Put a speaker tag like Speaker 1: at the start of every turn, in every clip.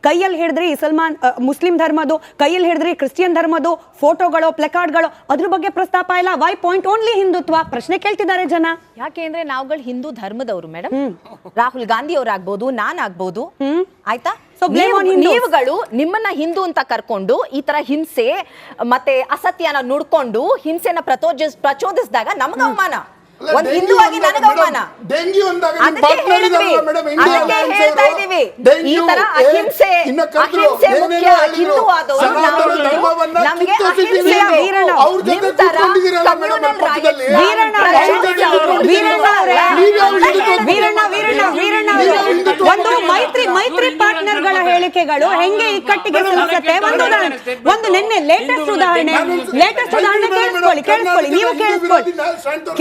Speaker 1: ಕೈಯಲ್ಲಿ ಹಿಡಿದ್ರಿ ಮುಸ್ಲಿಂ ಧರ್ಮದ್ದು, ಕೈಯಲ್ಲಿ ಹಿಡಿದ್ರಿ ಕ್ರಿಶ್ಚಿಯನ್ ಧರ್ಮದ್ದು ಫೋಟೋಗಳು, ಪ್ಲೆಕಾರ್ಡ್ಗಳು, ಅದ್ರ ಬಗ್ಗೆ ಪ್ರಸ್ತಾಪ ಇಲ್ಲ. Why point only Hindutva? ಪ್ರಶ್ನೆ ಕೇಳ್ತಿದ್ದಾರೆ ಜನ.
Speaker 2: ಯಾಕೆ ಅಂದ್ರೆ ನಾವುಗಳು ಹಿಂದೂ ಧರ್ಮದವರು ಮೇಡಮ್. ರಾಹುಲ್ ಗಾಂಧಿ ಅವರಾಗ್ಬೋದು, ನಾನಾಗ್ಬೋದು, ಆಯ್ತಾ? ನೀವುಗಳು ನಿಮ್ಮನ್ನ ಹಿಂದೂ ಅಂತ ಕರ್ಕೊಂಡು ಈ ತರ ಹಿಂಸೆ ಮತ್ತೆ ಅಸತ್ಯನ ನುಡ್ಕೊಂಡು ಹಿಂಸೆನ ಪ್ರಚೋದಿಸಿದಾಗ ನಮಗ ಅವಮಾನ, ಒಂದು ಹಿಂದೂ ಆಗಿ ನನಗ ಅವಮಾನ. ಹೇಳ್ತಾ ಇದೀವಿ, ಈ ತರ ಅಹಿಂಸೆ ಮುಖ್ಯ. ಹಿಂದೂ ಆದವರು ನಮಗೆ ಅಹಿಂಸೆ
Speaker 1: ಒಂದು ಮೈತ್ರಿ ಪಾರ್ಟ್ನರ್ಗಳ ಹೇಳಿಕೆಗಳು ಹೆಂಗೆ ಇಕ್ಕಟ್ಟಿಗೆ ಸಿಲುಕುತ್ತೆ. ಒಂದು ನಿನ್ನೆ ಲೇಟೆಸ್ಟ್ ಉದಾಹರಣೆ ಕೇಳಿಸ್ಕೊಳ್ಳಿ, ನೀವು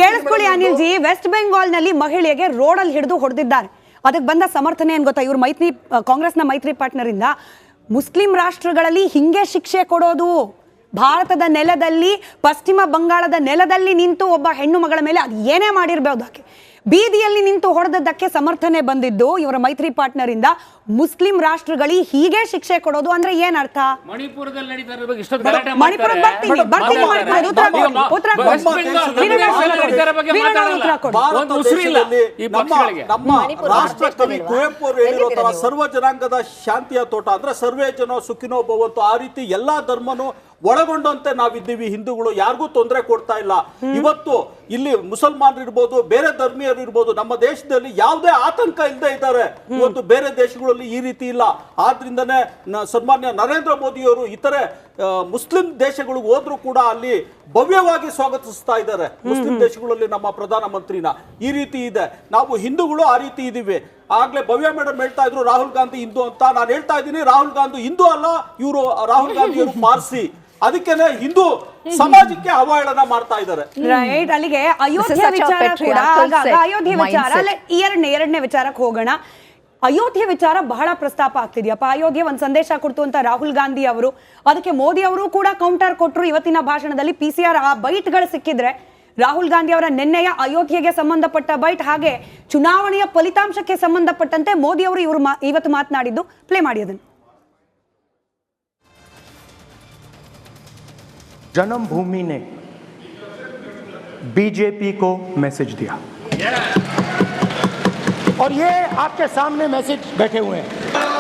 Speaker 1: ಕೇಳಿಸ್ಕೊಳ್ಳಿ ಅನಿಲ್ ಜಿ. ವೆಸ್ಟ್ ಬೆಂಗಾಲ್ ನಲ್ಲಿ ಮಹಿಳೆಗೆ ರೋಡಲ್ಲಿ ಹಿಡಿದು ಹೊಡೆದಿದ್ದಾರೆ. ಅದಕ್ಕೆ ಬಂದ ಸಮರ್ಥನೆ ಏನ್ ಗೊತ್ತಾ? ಇವ್ರು ಕಾಂಗ್ರೆಸ್ನ ಮೈತ್ರಿ ಪಾರ್ಟ್ನರ್ ಇಂದ ಮುಸ್ಲಿಂ ರಾಷ್ಟ್ರಗಳಲ್ಲಿ ಹಿಂಗೆ ಶಿಕ್ಷೆ ಕೊಡೋದು, ಭಾರತದ ನೆಲದಲ್ಲಿ, ಪಶ್ಚಿಮ ಬಂಗಾಳದ ನೆಲದಲ್ಲಿ ನಿಂತು ಒಬ್ಬ ಹೆಣ್ಣು ಮಗಳ ಮೇಲೆ ಅದು ಏನೇ ಮಾಡಿರ್ಬೋದು, ಆಕೆ ಬೀದಿಯಲ್ಲಿ ನಿಂತು ಹೊಡೆದದ್ದಕ್ಕೆ ಸಮರ್ಥನೆ ಬಂದಿದ್ದು ಇವರ ಮೈತ್ರಿ ಪಾರ್ಟ್ನರ್ ಇಂದ. ಮುಸ್ಲಿಂ ರಾಷ್ಟ್ರಗಳಿಗೆ ಹೀಗೆ ಶಿಕ್ಷೆ ಕೊಡೋದು ಅಂದ್ರೆ ಏನ್ ಅರ್ಥ?
Speaker 3: ಮಣಿಪುರದಲ್ಲಿ
Speaker 4: ರಾಷ್ಟ್ರಕವಿ ಕುವೆಂಪು ಅವರು ಹೇಳಿರೋ ತರ ಸರ್ವ ಜನಾಂಗದ ಶಾಂತಿಯ ತೋಟ ಅಂದ್ರೆ ಸರ್ವೇ ಜನ ಸುಖಿನೋ ಭವಂತು. ಆ ರೀತಿ ಎಲ್ಲಾ ಧರ್ಮನು ಒಳಗೊಂಡಂತೆ ನಾವಿದ್ದೀವಿ ಹಿಂದೂಗಳು, ಯಾರಿಗೂ ತೊಂದರೆ ಕೊಡ್ತಾ ಇಲ್ಲ. ಇವತ್ತು ಇಲ್ಲಿ ಮುಸಲ್ಮಾನರು ಇರ್ಬೋದು, ಬೇರೆ ಧರ್ಮೀಯರು ಇರ್ಬೋದು, ನಮ್ಮ ದೇಶದಲ್ಲಿ ಯಾವುದೇ ಆತಂಕ ಇಲ್ಲದೆ ಇದ್ದಾರೆ. ಇವತ್ತು ಬೇರೆ ದೇಶಗಳಲ್ಲಿ ಈ ರೀತಿ ಇಲ್ಲ. ಆದ್ರಿಂದನೇ ಸನ್ಮಾನ್ಯ ನರೇಂದ್ರ ಮೋದಿ ಅವರು ಇತರೆ ಮುಸ್ಲಿಂ ದೇಶಗಳಿಗೆ ಹೋದ್ರೂ ಕೂಡ ಅಲ್ಲಿ ಭವ್ಯವಾಗಿ ಸ್ವಾಗತಿಸ್ತಾ ಇದ್ದಾರೆ. ಮುಸ್ಲಿಂ ದೇಶಗಳಲ್ಲಿ ನಮ್ಮ ಪ್ರಧಾನ ಮಂತ್ರಿನ ಈ ರೀತಿ ಇದೆ. ನಾವು ಹಿಂದೂಗಳು ಆ ರೀತಿ ಇದೀವಿ. ಆಗ್ಲೇ ಭವ್ಯ ಮೇಡಮ್ ಹೇಳ್ತಾ ಇದ್ರು ರಾಹುಲ್ ಗಾಂಧಿ ಹಿಂದೂ ಅಂತ. ನಾನು ಹೇಳ್ತಾ ಇದ್ದೀನಿ, ರಾಹುಲ್ ಗಾಂಧಿ ಹಿಂದೂ ಅಲ್ಲ, ಇವರು ರಾಹುಲ್ ಗಾಂಧಿ ಅವರು ಪಾರ್ಸಿ. ಅದಕ್ಕೇನೆ ಹಿಂದೂ ಸಮಾಜಕ್ಕೆ ಅವಹೇಳನ ಮಾಡ್ತಾ ಇದ್ದಾರೆ.
Speaker 1: ರೈಟ್. ಅಲ್ಲಿಗೆ ಅಯೋಧ್ಯೆ ವಿಚಾರ ಕೂಡ, ಅಯೋಧ್ಯೆ ವಿಚಾರ ಎರಡನೇ ವಿಚಾರಕ್ಕೆ ಹೋಗೋಣ. ಅಯೋಧ್ಯೆ ವಿಚಾರ ಬಹಳ ಪ್ರಸ್ತಾಪ ಆಗ್ತಿದ್ಯಪ್ಪ. ಅಯೋಧ್ಯೆ ಒಂದು ಸಂದೇಶ ಕೊಡ್ತು ಅಂತ ರಾಹುಲ್ ಗಾಂಧಿ ಅವರು, ಅದಕ್ಕೆ ಮೋದಿ ಅವರು ಕೂಡ ಕೌಂಟರ್ ಕೊಟ್ಟರು ಇವತ್ತಿನ ಭಾಷಣದಲ್ಲಿ. PCR ಆ ಬೈಟ್ಗಳು ಸಿಕ್ಕಿದ್ರೆ ರಾಹುಲ್ ಗಾಂಧಿ ಅವರ ನಿನ್ನೆಯ ಅಯೋಧ್ಯೆಗೆ ಸಂಬಂಧಪಟ್ಟ ಬೈಟ್, ಹಾಗೆ ಚುನಾವಣೆಯ ಫಲಿತಾಂಶಕ್ಕೆ ಸಂಬಂಧಪಟ್ಟಂತೆ ಮೋದಿ ಅವರು ಇವತ್ತು ಮಾತನಾಡಿದ್ದು ಪ್ಲೇ ಮಾಡಿ ಅದನ್ನು.
Speaker 5: जन्मभूमि ने बीजेपी को मैसेज दिया और ये आपके सामने मैसेज बैठे हुए हैं.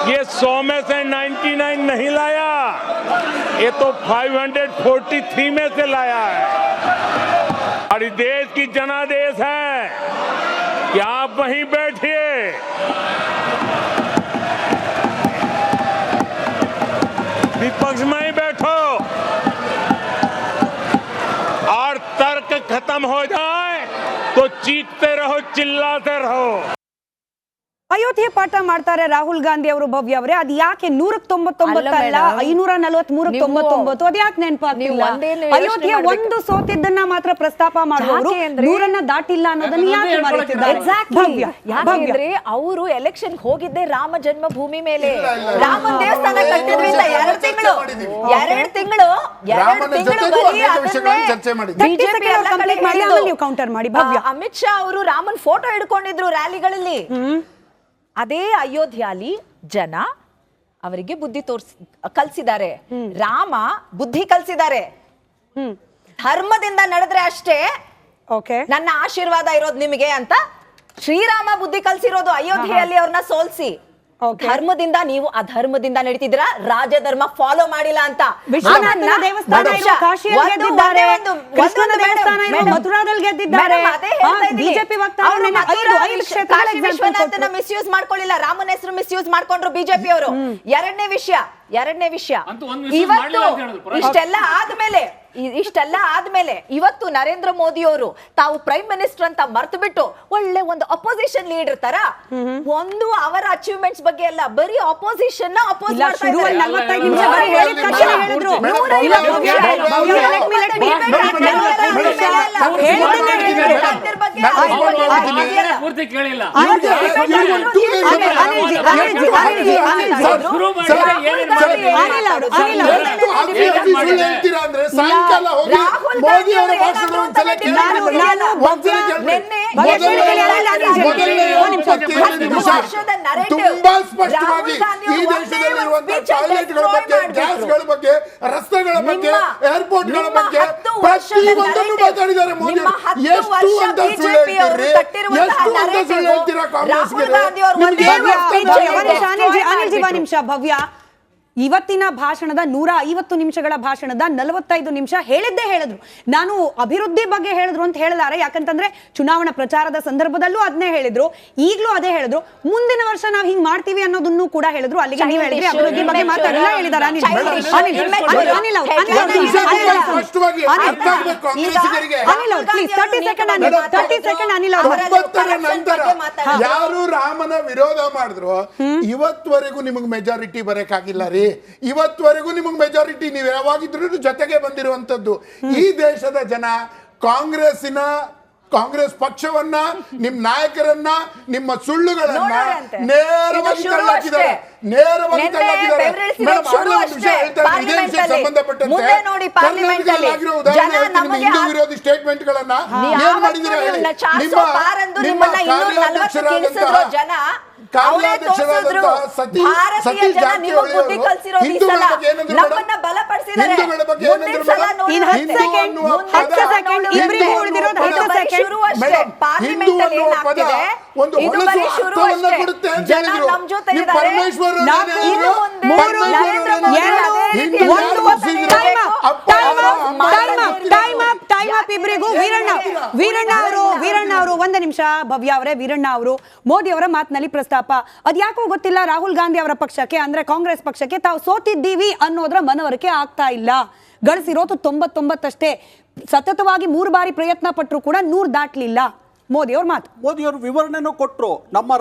Speaker 6: ये 100 में से 99 नहीं लाया, ये तो 543 में से लाया है. और इस देश की जनादेश है कि आप वहीं बैठिए, विपक्ष में ही बैठो और तर्क खत्म हो जाए तो चीखते रहो, चिल्लाते रहो.
Speaker 1: ಅಯೋಧ್ಯೆ ಪಾಠ ಮಾಡ್ತಾರೆ ರಾಹುಲ್ ಗಾಂಧಿ ಅವರು. ಭವ್ಯ ಅವರೇ, ಅದು ಯಾಕೆ 199 ಅಲ್ಲ 543 ಅದು ಯಾಕೆ ನೆನಪಾಗ್ತಿಲ್ಲ? ಅಯೋಧ್ಯೆ ಒಂದು ಸೋತಿದ್ದನ್ನ ಮಾತ್ರ ಪ್ರಸ್ತಾಪ ಮಾಡುವವರು 100 ದಾಟಿಲ್ಲ ಅನ್ನೋದನ್ನ ಯಾಕೆ ಮರೆತಿದ್ದಾರೆ?
Speaker 2: ಯಾಕೆಂದ್ರೆ ಅವರು ಎಲೆಕ್ಷನ್ ಹೋಗಿದ್ದೆ ರಾಮ ಜನ್ಮಭೂಮಿ ಮೇಲೆ. ರಾಮನ ದೇವಸ್ಥಾನ ಕಟ್ಟಿದ್ವಿ ಅಂತ 2 ತಿಂಗಳು
Speaker 1: ಕೌಂಟರ್ ಮಾಡಿ.
Speaker 2: ಅಮಿತ್ ಶಾ ಅವರು ರಾಮನ್ ಫೋಟೋ ಹಿಡ್ಕೊಂಡಿದ್ರು ರ್ಯಾಲಿಗಳಲ್ಲಿ. ಅದೇ ಅಯೋಧ್ಯೆಯಲ್ಲಿ ಜನ ಅವರಿಗೆ ಬುದ್ಧಿ ಕಲ್ಸಿದ್ದಾರೆ, ರಾಮ ಬುದ್ಧಿ ಕಲ್ಸಿದ್ದಾರೆ. ಧರ್ಮದಿಂದ ನಡೆದ್ರೆ ಅಷ್ಟೇ ನನ್ನ ಆಶೀರ್ವಾದ ಇರೋದು ನಿಮಗೆ ಅಂತ ಶ್ರೀರಾಮ ಬುದ್ಧಿ ಕಲ್ಸಿರೋದು ಅಯೋಧ್ಯೆಯಲ್ಲಿ ಅವ್ರನ್ನ ಸೋಲ್ಸಿ. ಧರ್ಮದಿಂದ ನೀವು ಅಧರ್ಮದಿಂದ ನಡೀತಿದ್ದೀರಾ, ರಾಜಧರ್ಮ ಫಾಲೋ ಮಾಡಿಲ್ಲ ಅಂತ. ಮಿಸ್ಯೂಸ್ ಮಾಡ್ಕೊಳ್ಳಿಲ್ಲ, ರಾಮನ ಹೆಸರು ಮಿಸ್ಯೂಸ್ ಮಾಡ್ಕೊಂಡ್ರು ಬಿಜೆಪಿ ಅವರು. ಎರಡನೇ ವಿಷಯ ಇವತ್ತು ಇಷ್ಟೆಲ್ಲ ಆದ್ಮೇಲೆ ಇವತ್ತು ನರೇಂದ್ರ ಮೋದಿ ಅವರು ತಾವು ಪ್ರೈಮ್ ಮಿನಿಸ್ಟರ್ ಅಂತ ಮರ್ತು ಬಿಟ್ಟು ಒಳ್ಳೆ ಒಂದು ಅಪೋಸಿಷನ್ ಲೀಡರ್ ತರ ಒಂದು ಅವರ ಅಚೀವ್ಮೆಂಟ್ಸ್ ಬಗ್ಗೆ ಎಲ್ಲ ಬರೀ ಅಪೋಸಿಷನ್ ಅಪೋಸ್ ಮಾಡ್ತಾ
Speaker 1: ಅನಿಲ್ ಅವರು, ಅನಿಲ್ ಅವರು.
Speaker 3: ಎಷ್ಟು ಅಭಿವೃದ್ಧಿ ಸುಳ್ಳು ಹೇಳ್ತೀರಾ ಅಂದ್ರೆ ಸಾಯಂಕಾಲ ಹೋಗಿ
Speaker 2: ರಾಹುಲ್
Speaker 3: ಮೋದಿ ಅವರ
Speaker 2: ಗಾಂಧಿ
Speaker 3: ಭಾಷಣ
Speaker 2: ಅವರು
Speaker 3: ಒಂದ್ಸಲ ಕೇಳಿ.
Speaker 1: ನಾನು
Speaker 3: ಒಂದ್ಸಲ ಕೇಳಿ.
Speaker 2: ನಿನ್ನೆ
Speaker 3: ಮೊದಲನೇ 25 ನಿಮಿಷ ತುಂಬಾ ಸ್ಪಷ್ಟವಾಗಿ ಈ ದೇಶದಲ್ಲಿರುವಂತಹ ಟಾಯ್ಲೆಟ್ಗಳ ಬಗ್ಗೆ, ಗ್ಯಾಸ್ಗಳ ಬಗ್ಗೆ, ರಸ್ತೆಗಳ ಬಗ್ಗೆ, ಏರ್ಪೋರ್ಟ್ಗಳ ಬಗ್ಗೆ ಪ್ರತಿಯೊಂದನ್ನು ಮಾತಾಡಿದ್ದಾರೆ ಮೋದಿ. ಎಷ್ಟು ಅಂತ ಸುಳ್ಳು ಹೇಳ್ತೀರಿ, ಎಷ್ಟು ಅಂತ ಸುಳ್ಳು ಹೇಳ್ತೀರಾ ಕಾಂಗ್ರೆಸ್ಗೆ?
Speaker 1: ಅನಿಲ್ ಜಿ ನಿಮಿಷ. ಭವ್ಯ, ಇವತ್ತಿನ ಭಾಷಣದ 150 ನಿಮಿಷಗಳ ಭಾಷಣದ 45 ನಿಮಿಷ ಹೇಳಿದ್ದೇ ಹೇಳಿದ್ರು. ನಾನು ಅಭಿವೃದ್ಧಿ ಬಗ್ಗೆ ಹೇಳಿದ್ರು ಅಂತ ಹೇಳಿದಾರೆ, ಯಾಕಂತಂದ್ರೆ ಚುನಾವಣಾ ಪ್ರಚಾರದ ಸಂದರ್ಭದಲ್ಲೂ ಅದನ್ನೇ ಹೇಳಿದ್ರು, ಈಗಲೂ ಅದೇ ಹೇಳಿದ್ರು. ಮುಂದಿನ ವರ್ಷ ನಾವು ಹಿಂಗ್ ಮಾಡ್ತೀವಿ ಅನ್ನೋದನ್ನು ಕೂಡ ಹೇಳಿದ್ರು. ಅಲ್ಲಿಗೆ ನೀವು ಹೇಳಿದ್ರಿ ಅಭಿವೃದ್ಧಿ ಬಗ್ಗೆ ಮಾತಾಡಿಲ್ಲ ಹೇಳಿದಾರೆ ಅನಿಲ್. ಅನಿಲ್ ಅವ್ರು ಪ್ಲೀಸ್ 30 ಸೆಕೆಂಡ್ ಅನಿಲ್ ಅವರು.
Speaker 3: 20ರ ನಂತರ ಯಾರು ರಾಮನ ವಿರೋಧ ಮಾಡಿದ್ರು ಇವತ್ವರೆಗೂ ನಿಮಗೆ ಮೆಜಾರಿಟಿ ಬರಕಾಗಿಲ್ಲ ರೀ. ಇವತ್ವರೆಗೂ ನಿಮಗೆ ಮೆಜಾರಿಟಿ ನೀವು ಯಾವಾಗಿದ್ರು ಜೊತೆಗೆ ಬಂದಿರುವಂತದ್ದು. ಈ ದೇಶದ ಜನ ಕಾಂಗ್ರೆಸ್ ಪಕ್ಷವನ್ನ, ನಿಮ್ಮ ನಾಯಕರನ್ನ, ನಿಮ್ಮ ಸುಳ್ಳುಗಳನ್ನ ನೇರವಾಗಿ ತಳ್ಳಾಕಿದ್ದಾರೆ. ಸಂಬಂಧಪಟ್ಟಂತೆ ಕರ್ನಾಟಕದಲ್ಲಿ ಆಗಿರೋ ಉದಾಹರಣೆ ನಿಮ್ಮ ಹಿಂದೂ ವಿರೋಧಿ ಸ್ಟೇಟ್ಮೆಂಟ್ ಗಳನ್ನ ಏನ್ ಮಾಡಿದಿರ ಹೇಳಿ. ನಿಮ್ಮ ಕಾರ್ಯಾಧ್ಯಕ್ಷರಾದಂತಹ ಸತೀಶ್ ಜಾರಕಿಹೊಳಿ ಅವರು ಹಿಂದೂಗಳ ಬಗ್ಗೆ ಏನಂದ್ರು ಮೇಡಮ್? ಹಿಂದೂಗಳ ಬಗ್ಗೆ ಏನಂದ್ರು ಮೇಡಮ್? ಹಿಂದೂ ಅನ್ನುವ ಪದ ಹಿಂದೂ ಅನ್ನುವ ಪದ ಒಂದು ಹೊಲಸು ಅರ್ಥವನ್ನ ಕೊಡುತ್ತೆ ಅಂತ ಹೇಳಿದ್ರು. ನೀವು ಪರಮೇಶ್ವರ್
Speaker 1: ಇಬ್ಬರಿಗೂ ವೀರಣ್ಣ ಅವರು 1 ನಿಮಿಷ. ಭವ್ಯ ಅವರೇ, ವೀರಣ್ಣ ಅವರು ಮೋದಿ ಅವರ ಮಾತಿನಲ್ಲಿ ಪ್ರಸ್ತಾಪ ಅದ್ಯಾಕೋ ಗೊತ್ತಿಲ್ಲ, ರಾಹುಲ್ ಗಾಂಧಿ ಅವರ ಪಕ್ಷಕ್ಕೆ ಅಂದ್ರೆ ಕಾಂಗ್ರೆಸ್ ಪಕ್ಷಕ್ಕೆ ತಾವು ಸೋತಿದ್ದೀವಿ ಅನ್ನೋದ್ರ ಮನವರಿಕೆ ಆಗ್ತಾ ಇಲ್ಲ. ಗಳಿಸಿರೋದು 99 ಅಷ್ಟೇ. ಸತತವಾಗಿ 3 ಬಾರಿ ಪ್ರಯತ್ನ ಪಟ್ಟರು ಕೂಡ 100 ದಾಟ್ಲಿಲ್ಲ. ಮೋದಿಯವ್ರ ಮಾತು.
Speaker 4: ಮೋದಿಯವರು ವಿವರಣೆನೂ ಕೊಟ್ಟರು. ನಮ್ಮ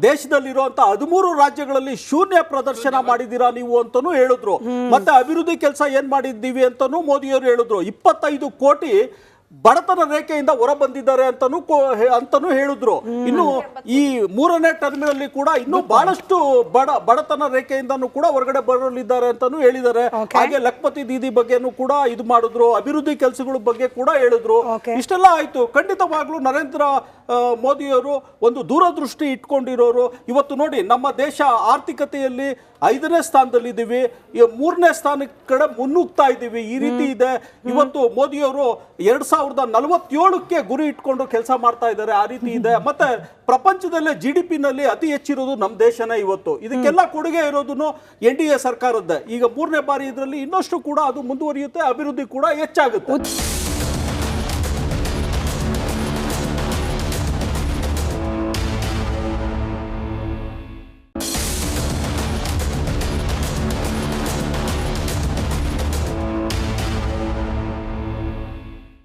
Speaker 4: ದೇಶದಲ್ಲಿರುವಂತಹ 13 ರಾಜ್ಯಗಳಲ್ಲಿ ಶೂನ್ಯ ಪ್ರದರ್ಶನ ಮಾಡಿದ್ದೀರಾ ನೀವು ಅಂತಾನೂ ಹೇಳಿದ್ರು. ಮತ್ತೆ ಅಭಿವೃದ್ಧಿ ಕೆಲಸ ಏನ್ ಮಾಡಿದ್ದೀವಿ ಅಂತಾನೂ ಮೋದಿಯವರು ಹೇಳಿದ್ರು. 25 ಕೋಟಿ ಬಡತನ ರೇಖೆಯಿಂದ ಹೊರ ಬಂದಿದ್ದಾರೆ ಅಂತಾನೂ ಹೇಳಿದ್ರು. ಇನ್ನು ಈ 3ನೇ ಟರ್ಮಿನಲ್ಲಿ ಕೂಡ ಇನ್ನು ಬಹಳಷ್ಟು ಬಡತನ ರೇಖೆಯಿಂದನೂ ಕೂಡ ಹೊರಗಡೆ ಬರಲಿದ್ದಾರೆ ಅಂತಾನೂ ಹೇಳಿದ್ದಾರೆ. ಹಾಗೆ ಲಖಪತಿ ದೀದಿ ಬಗ್ಗೆನೂ ಕೂಡ ಇದು ಮಾಡಿದ್ರು. ಅಭಿವೃದ್ಧಿ ಕೆಲಸಗಳ ಬಗ್ಗೆ ಕೂಡ ಹೇಳಿದ್ರು. ಇಷ್ಟೆಲ್ಲ ಆಯ್ತು. ಖಂಡಿತವಾಗ್ಲೂ ನರೇಂದ್ರ ಮೋದಿಯವರು ಒಂದು ದೂರದೃಷ್ಟಿ ಇಟ್ಕೊಂಡಿರೋರು. ಇವತ್ತು ನೋಡಿ, ನಮ್ಮ ದೇಶ ಆರ್ಥಿಕತೆಯಲ್ಲಿ 5ನೇ ಸ್ಥಾನದಲ್ಲಿದ್ದೀವಿ, 3ನೇ ಸ್ಥಾನಕ್ಕೆ ಕಡೆ ಮುನ್ನುಗ್ತಾ ಇದ್ದೀವಿ. ಈ ರೀತಿ ಇದೆ. ಇವತ್ತು ಮೋದಿಯವರು 2047ಕ್ಕೆ ಗುರಿ ಇಟ್ಕೊಂಡು ಕೆಲಸ ಮಾಡ್ತಾ ಇದ್ದಾರೆ. ಆ ರೀತಿ ಇದೆ. ಮತ್ತೆ ಪ್ರಪಂಚದಲ್ಲೇ GDP ನಲ್ಲಿ ಅತಿ ಹೆಚ್ಚಿರೋದು ನಮ್ಮ ದೇಶನೇ ಇವತ್ತು. ಇದಕ್ಕೆಲ್ಲ ಕೊಡುಗೆ ಇರೋದು NDA ಸರ್ಕಾರದ್ದೇ. ಈಗ 3ನೇ ಬಾರಿ ಇದರಲ್ಲಿ ಇನ್ನಷ್ಟು ಕೂಡ ಅದು ಮುಂದುವರಿಯುತ್ತೆ, ಅಭಿವೃದ್ಧಿ ಕೂಡ ಹೆಚ್ಚಾಗುತ್ತೆ.